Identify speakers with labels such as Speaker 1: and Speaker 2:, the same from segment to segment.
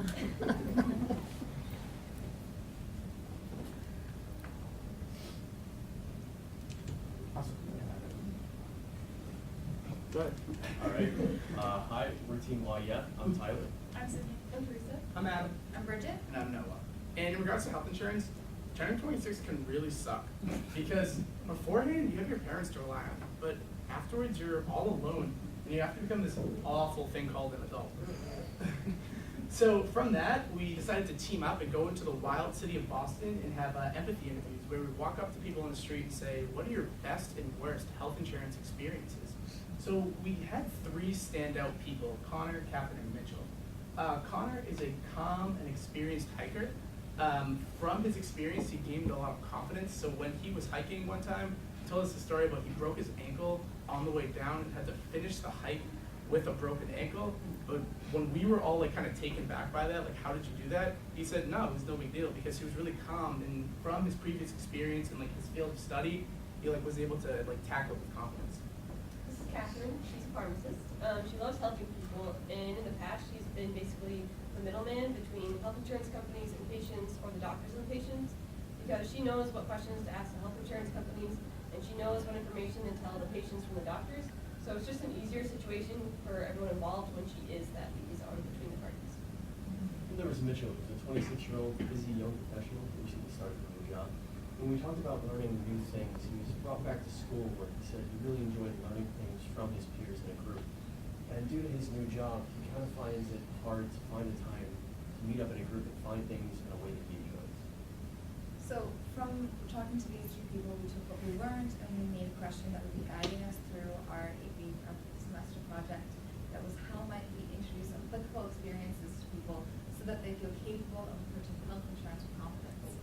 Speaker 1: Go ahead.
Speaker 2: All right. Hi, we're Team Aweyea. I'm Tyler.
Speaker 3: I'm Sydney. I'm Teresa.
Speaker 1: I'm Adam.
Speaker 3: I'm Bridget.
Speaker 1: And I'm Noah. And in regards to health insurance, turning 26 can really suck because beforehand you have your parents to rely on, but afterwards you're all alone and you have to become this awful thing called an adult. So from that, we decided to team up and go into the wild city of Boston and have empathy interviews where we walk up to people on the street and say, what are your best and worst health insurance experiences? So we had 3 standout people, Connor, Catherine, and Mitchell. Connor is a calm and experienced hiker. From his experience, he gained a lot of confidence. So when he was hiking one time, he told us a story about he broke his ankle on the way down and had to finish the hike with a broken ankle. But when we were all like kind of taken back by that, like how did you do that? He said no, it was no big deal because he was really calm, and from his previous experience and like his field of study, he like was able to like tackle it with confidence.
Speaker 4: This is Catherine. She's a pharmacist. She loves helping people, and in the past she's been basically the middleman between health insurance companies and patients, or the doctors and the patients, because she knows what questions to ask the health insurance companies, and she knows what information to tell the patients from the doctors. So it's just an easier situation for everyone involved when she is that liaison between the parties.
Speaker 2: And there was Mitchell, who's a 26-year-old busy young professional who recently started a new job. When we talked about learning new things, he was brought back to school where he said he really enjoyed learning things from his peers in a group. And due to his new job, he kind of finds it hard to find the time to meet up in a group and find things in a way that he enjoys.
Speaker 5: So from talking to these 2 people, we took what we learned and we made a question that would be guiding us through our 8-week semester project. That was how might we introduce applicable experiences to people so that they feel capable of approaching health insurance with confidence.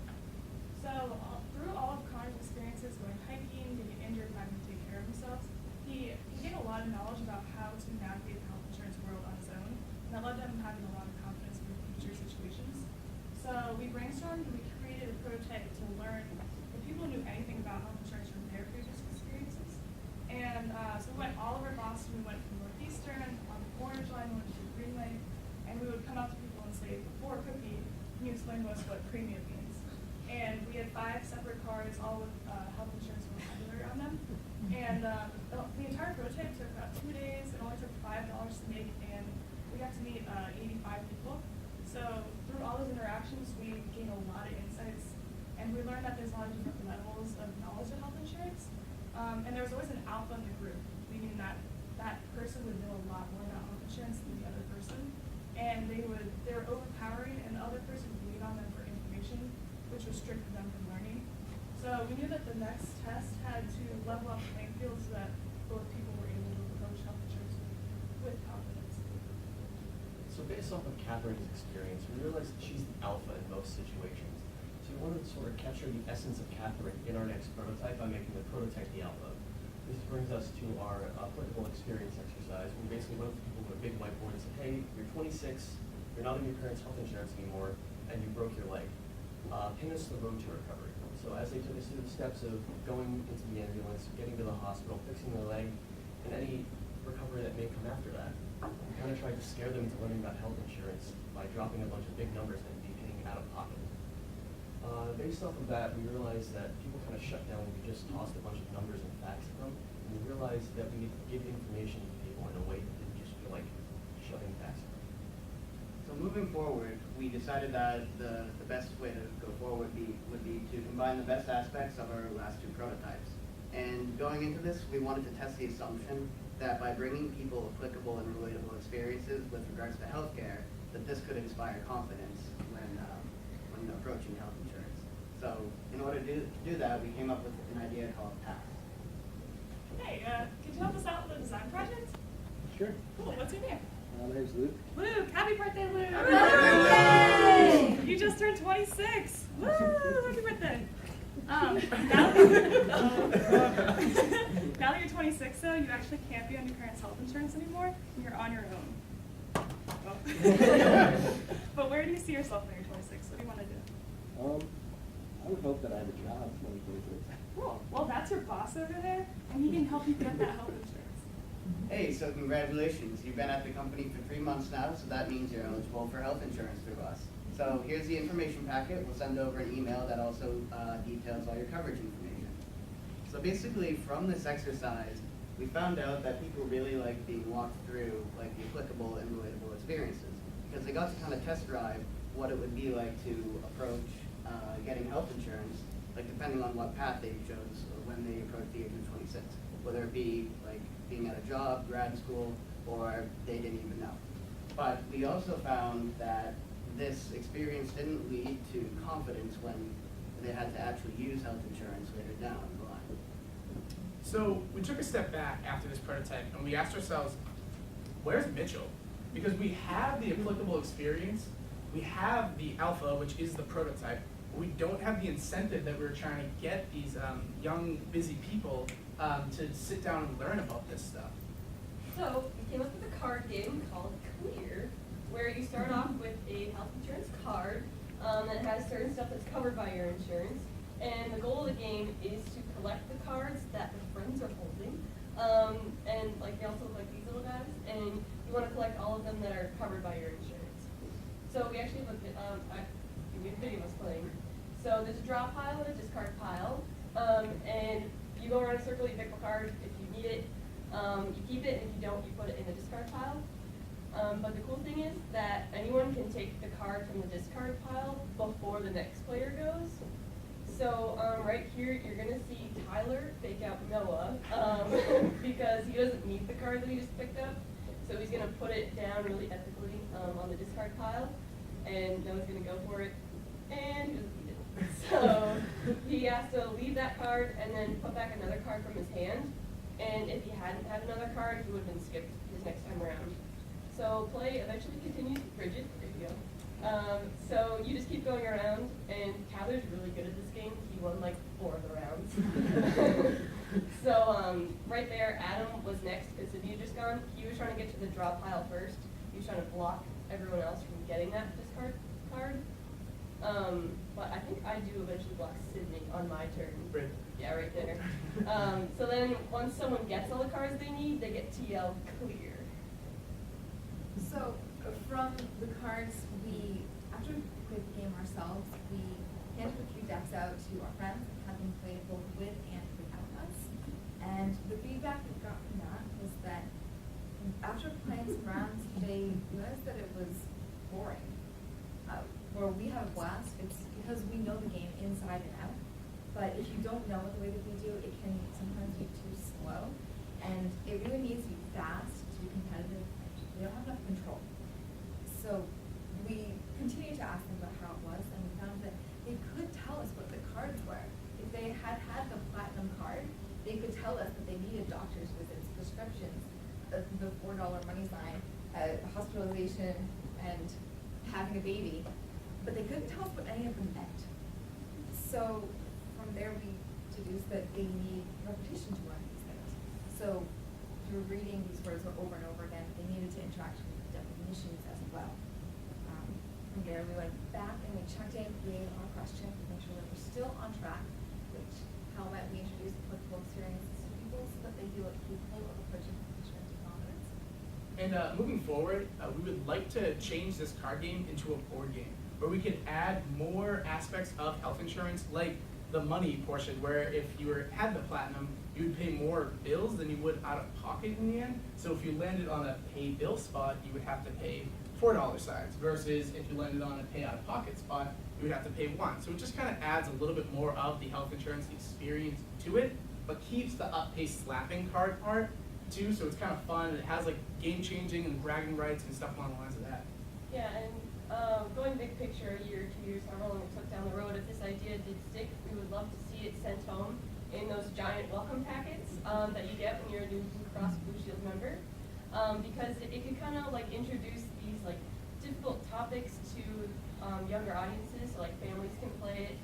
Speaker 3: So through all of Connor's experiences going hiking, getting injured, and having to take care of himself, he gained a lot of knowledge about how to navigate the health insurance world on his own, and that led to him having a lot of confidence for future situations. So we brainstormed and we created a prototype to learn if people knew anything about health insurance from their previous experiences. And so we went all over Boston. We went from Northeastern on the Orange Line, we went to the Green Line, and we would come up to people and say, before a cookie, can you explain to us what premium means? And we had 5 separate cards, all with health insurance vocabulary on them. And the entire prototype took about 2 days. It only took $5 to make, and we got to meet 85 people. So through all those interactions, we gained a lot of insights, and we learned that there's a lot of different levels of knowledge of health insurance. And there was always an alpha in the group, meaning that that person would know a lot more about health insurance than the other person, and they were overpowering, and the other person would lean on them for information, which restricted them from learning. So we knew that the next test had to level up the playing field so that both people were able to approach health insurance with confidence.
Speaker 2: So based off of Catherine's experience, we realized that she's the alpha in most situations. So we wanted to sort of capture the essence of Catherine in our next prototype by making the prototype the alpha. This brings us to our applicable experience exercise. We basically went up to people with a big whiteboard and said, hey, you're 26, you're not on your parents' health insurance anymore, and you broke your leg. Paint us the road to recovery. So as they took us through the steps of going into the ambulance, getting to the hospital, fixing their leg, and any recovery that may come after that, we kind of tried to scare them into learning about health insurance by dropping a bunch of big numbers and be paying out of pocket. Based off of that, we realized that people kind of shut down when we just tossed a bunch of numbers and facts at them, and we realized that we needed to give information to people in a way that didn't just feel like shoving facts at them.
Speaker 6: So moving forward, we decided that the best way to go forward would be to combine the best aspects of our last 2 prototypes. And going into this, we wanted to test the assumption that by bringing people applicable and relatable experiences with regards to healthcare, that this could inspire confidence when approaching health insurance. So in order to do that, we came up with an idea called TASK.
Speaker 3: Hey, could you help us out with the design project?
Speaker 7: Sure.
Speaker 3: Cool, what's your name?
Speaker 7: My name's Luke.
Speaker 3: Luke, happy birthday, Luke!
Speaker 5: Happy birthday!
Speaker 3: You just turned 26. Woo! Happy birthday! Now that you're 26, though, you actually can't be on your parents' health insurance anymore. You're on your own. Oh. But where do you see yourself when you're 26? What do you want to do?
Speaker 7: I would hope that I have a job when I'm 26.
Speaker 3: Cool. Well, that's your boss over there, and he can help you get that health insurance.
Speaker 6: hey, so congratulations, you've been at the company for 3 months now, so that means you're eligible for health insurance through us. So here's the information packet. We'll send over an email that also details all your coverage information. So basically, from this exercise, we found out that people really like being walked through like the applicable and relatable experiences, because they got to kind of test drive what it would be like to approach getting health insurance, like depending on what path they chose when they approached the age of 26, whether it be like being at a job, grad school, or they didn't even know. But we also found that this experience didn't lead to confidence when they had to actually use health insurance later down the line.
Speaker 1: So we took a step back after this prototype and we asked ourselves, where's Mitchell? Because we have the applicable experience, we have the alpha, which is the prototype, but we don't have the incentive that we were trying to get these young, busy people to sit down and learn about this stuff.
Speaker 4: So we came up with a card game called Clear, where you start off with a health insurance card that has certain stuff that's covered by your insurance. And the goal of the game is to collect the cards that the friends are holding. And like they also look like these little guys. And you want to collect all of them that are covered by your insurance. So we actually have we have a video of us playing. So there's a draw pile and a discard pile. And you go around a circle, you pick a card. If you need it, you keep it. If you don't, you put it in the discard pile. But the cool thing is that anyone can take the card from the discard pile before the next player goes. So right here, you're going to see Tyler fake out Noah because he doesn't need the card that he just picked up. So he's going to put it down really ethically on the discard pile. And Noah's going to go for it. And he doesn't need it. So he has to leave that card and then put back another card from his hand. And if he hadn't had another card, he would have been skipped his next time around. So play eventually continues with Bridget. There you go. So you just keep going around, and Tyler's really good at this game. He won like 4 of the rounds. So right there, Adam was next because Sydney had just gone. He was trying to get to the draw pile first. He was trying to block everyone else from getting that discard card. But I think I do eventually block Sydney on my turn.
Speaker 1: Right.
Speaker 4: Yeah, right there. So then once someone gets all the cards they need, they get TL Clear.
Speaker 5: So from the cards, after we played the game ourselves, we handed a few decks out to our friends and had them play both with and without us. And the feedback we got from that was that after playing some rounds, they realized that it was boring. Where we have a blast, it's because we know the game inside and out. But if you don't know it the way that we do, it can sometimes be too slow. And it really needs to be fast to be competitive. We don't have enough control. So we continued to ask them about how it was, and we found that they could tell us what the cards were. If they had had the platinum card, they could tell us that they needed doctor's visits, prescriptions, the $4 money sign, hospitalization, and having a baby. But they couldn't tell us what any of them meant. So from there, we deduced that they need repetition to learn these things. So through reading these words over and over again, they needed to interact with definitions as well. From there, we went back and we checked in, created our question to make sure that we're still on track, which how might we introduce applicable experiences to people so that they feel capable of approaching insurance with confidence.
Speaker 1: And moving forward, we would like to change this card game into a board game where we could add more aspects of health insurance, like the money portion, where if you had the platinum, you would pay more bills than you would out of pocket in the end. So if you landed on a pay bill spot, you would have to pay $4 signs, versus if you landed on a pay out of pocket spot, you would have to pay 1. So it just kind of adds a little bit more of the health insurance experience to it, but keeps the up-pay slapping card part too, so it's kind of fun. It has like game-changing and bragging rights and stuff along the lines of that.
Speaker 4: Yeah, and going big picture, a year, 2 years, however long it took down the road, if this idea did stick, we would love to see it sent home in those giant welcome packets that you get when you're a new Blue Cross Blue Shield member, because it could kind of like introduce these like difficult topics to younger audiences, so like families can play it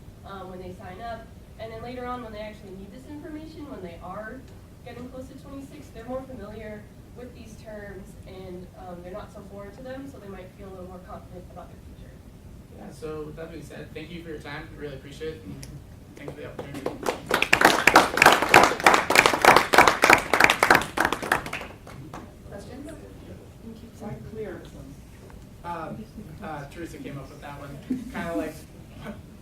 Speaker 4: when they sign up, and then later on when they actually need this information, when they are getting close to 26, they're more familiar with these terms, and they're not so foreign to them, so they might feel a little more confident about their future.
Speaker 1: Yeah, so with that being said, thank you for your time. We really appreciate it, and thanks for the opportunity. Teresa came up with that one. Kind of like,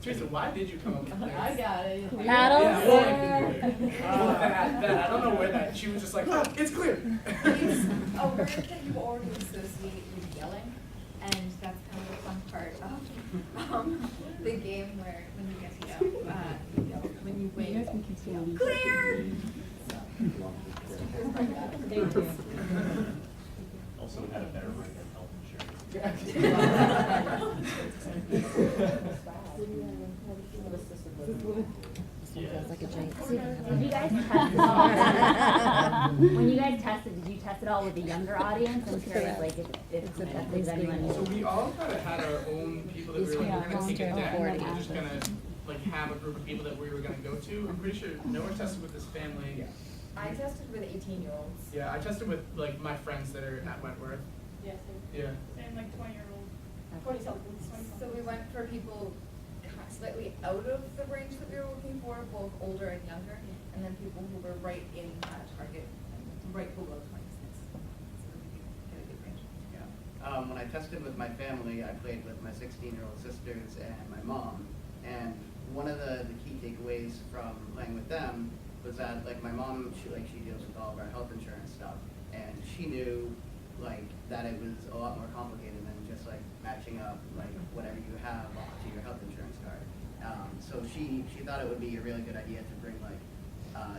Speaker 1: Teresa, why did you come up with that?
Speaker 8: I got it.
Speaker 9: Paddle?
Speaker 1: Yeah, well, that, I don't know where that, she was just like, oh, it's clear.
Speaker 5: It's a word that you already associate with yelling, and that's kind of the fun part of the game where when you get to yell, when you win, clear! So,
Speaker 2: Also, we had a better rate than health insurance.
Speaker 9: Feels like a giant
Speaker 10: Did you guys test when you guys tested, did you test it all with a younger audience? I'm curious, like, if anyone.
Speaker 1: So we all kind of had our own people that we were like, we're gonna take a deck, and we're just gonna like have a group of people that we were gonna go to. I'm pretty sure Noah tested with his family.
Speaker 5: I tested with 18-year-olds.
Speaker 1: Yeah, I tested with like my friends that are at Wentworth.
Speaker 4: Yeah,
Speaker 1: Yeah.
Speaker 3: And like 20-year-old.
Speaker 4: 20-somethings.
Speaker 5: So we went for people slightly out of the range that we were looking for, both older and younger, and then people who were right in target, right below 26. So we could get a good range.
Speaker 6: Yeah. When I tested with my family, I played with my 16-year-old sisters and my mom. And one of the key takeaways from playing with them was that like my mom, she deals with all of our health insurance stuff, and she knew like that it was a lot more complicated than just like matching up like whatever you have to your health insurance card. So she thought it would be a really good idea to bring like,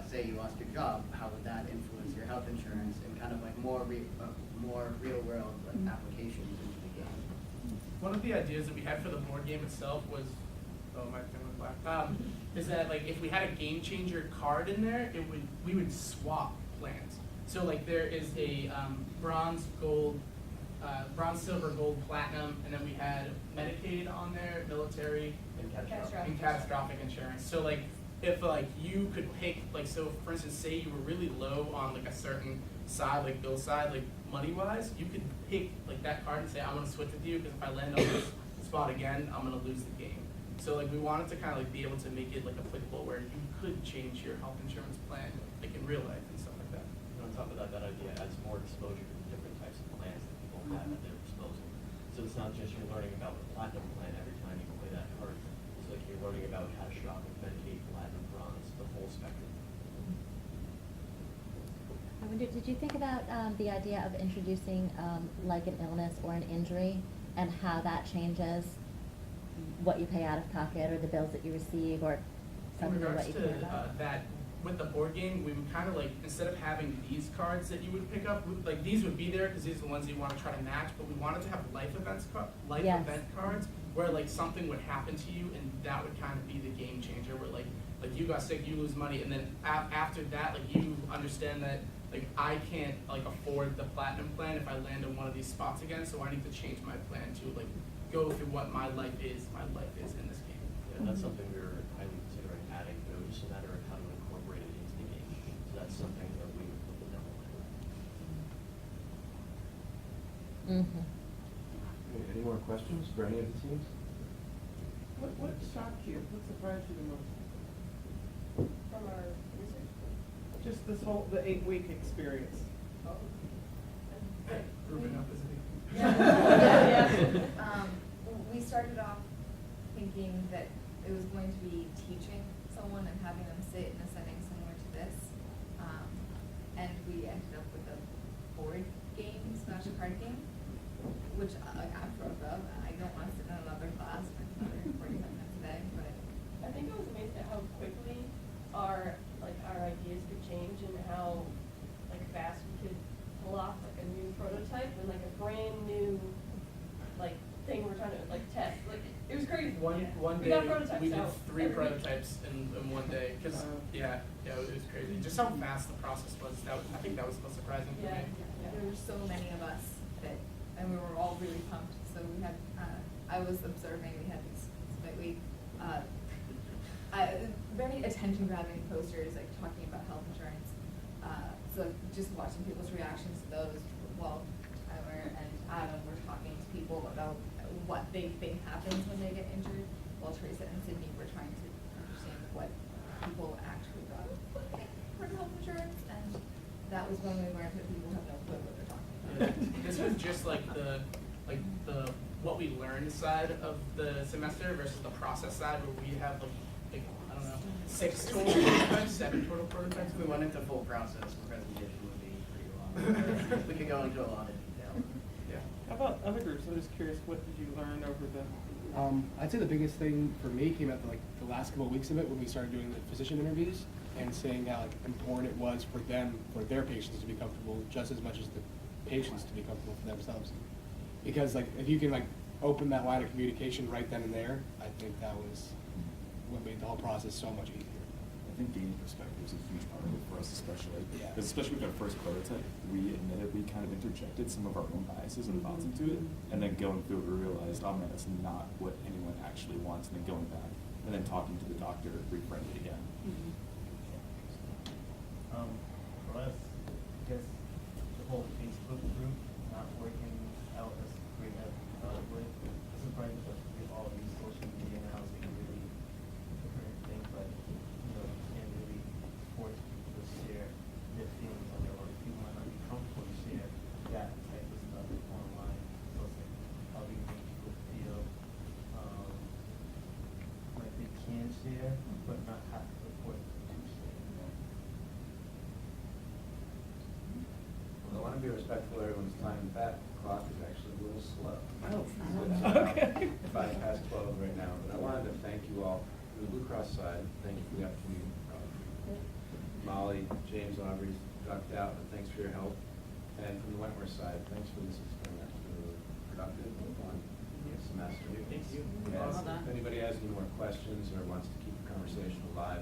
Speaker 6: say you lost your job, how would that influence your health insurance, and kind of like more real world like applications into the game.
Speaker 1: One of the ideas that we had for the board game itself was, oh my thing went black. Is that like if we had a game changer card in there, we would swap plans. So like there is a bronze, gold, bronze, silver, gold, platinum, and then we had Medicaid on there, military, and catastrophic insurance. So like if like you could pick like, so for instance, say you were really low on like a certain side, like Bill's side, like money wise, you could pick like that card and say I'm gonna switch with you because if I land on this spot again, I'm gonna lose the game. So like we wanted to kind of like be able to make it like applicable where you could change your health insurance plan like in real life and stuff like that.
Speaker 2: And on top of that, that idea adds more exposure to the different types of plans that people have at their disposal. So it's not just you're learning about the platinum plan every time you play that card. It's like you're learning about catastrophic, Medicaid, platinum, bronze, the whole spectrum.
Speaker 9: I wonder, did you think about the idea of introducing like an illness or an injury and how that changes what you pay out of pocket or the bills that you receive or
Speaker 1: In
Speaker 9: something or
Speaker 1: regards
Speaker 9: what you
Speaker 1: to
Speaker 9: care about?
Speaker 1: that, with the board game, we would kind of like, instead of having these cards that you would pick up, like these would be there because these are the ones that you want to try to match, but we wanted to have life
Speaker 9: Yes.
Speaker 1: event cards where like something would happen to you and that would kind of be the game changer where like you got sick, you lose money, and then after that, like you understand that like I can't like afford the platinum plan if I land on one of these spots again, so I need to change my plan to like go through what my life is in this game.
Speaker 2: Yeah, that's something we were highly considering adding, but it was just a matter of how to incorporate it into the game. So that's something that we would look down the line.
Speaker 9: Mm-hmm.
Speaker 11: Any more questions for any of the teams?
Speaker 8: What shocked you? What surprised you the most?
Speaker 4: From our research.
Speaker 8: Just the 8-week experience.
Speaker 1: Ruben up, isn't he?
Speaker 5: We started off thinking that it was going to be teaching someone and having them sit in a setting similar to this. And we ended up with a board game / card game, which I'm thrilled of. I don't want to sit in another class for another 45 minutes a day, but
Speaker 4: I think I was amazed at how quickly our ideas could change and how like fast we could pull off like a new prototype and like a brand new like thing we're trying to like test. Like it was crazy.
Speaker 1: One
Speaker 4: We
Speaker 1: day
Speaker 4: got prototypes
Speaker 1: we did
Speaker 4: out
Speaker 1: 3
Speaker 4: every week.
Speaker 1: prototypes in one day because yeah, it was crazy. Just how fast the process was. I think that was the most surprising for
Speaker 4: Yeah.
Speaker 1: me.
Speaker 5: there were so many of us that, and we were all really pumped. So we had, I was observing, we had these slightly, very attention-grabbing posters, like talking about health insurance. So just watching people's reactions to those while Tyler and Adam were talking to people about what they think happens when they get injured, while Teresa and Sydney were trying to understand what people actually got for health insurance, and that was when we learned that people have no clue what they're talking about.
Speaker 1: This was just like the like the what we learned side of the semester versus the process side, where we have like I don't know, 6 total prototypes, 7 total prototypes.
Speaker 6: If we went into full process, the presentation would be pretty long. We could go into a lot of detail.
Speaker 1: Yeah.
Speaker 8: How about other groups? I'm just curious, what did you learn over the?
Speaker 12: I'd say the biggest thing for me came out the last couple of weeks of it when we started doing the physician interviews and saying how important it was for them, for their patients to be comfortable just as much as the patients to be comfortable for themselves. Because if you can open that line of communication right then and there, I think that was what made the whole process so much easier.
Speaker 13: I think gaining perspective is a huge part of it for us, especially.
Speaker 12: Yeah.
Speaker 13: Because especially with our first prototype, we admittedly kind of interjected some of our own biases and thoughts into it, and then going through it, we realized, oh man, that's not what anyone actually wants, and then going back, and then talking to the doctor, reframing it again.
Speaker 2: For us, I guess the whole Facebook group not working out as great as we thought it would. It's surprising that with all these social media now, it's like a really current thing, but you can't really force people to share their feelings on their own. People might not be comfortable to share that type of stuff online. So it's like, how do you make people feel like they can share, but not have to report to share?
Speaker 11: Well, I want to be respectful of everyone's time. That clock is actually a little slow.
Speaker 8: Okay.
Speaker 11: 12 right now. But I wanted to thank you all from the Blue Cross side. Thank you for the opportunity. Molly, James, Aubrey, Dr. Out, and thanks for your help. And from the Wentworth side, thanks for this experiment. It's been really productive and fun semester.
Speaker 1: Thank you.
Speaker 11: If anybody has any more questions or wants to keep the conversation alive,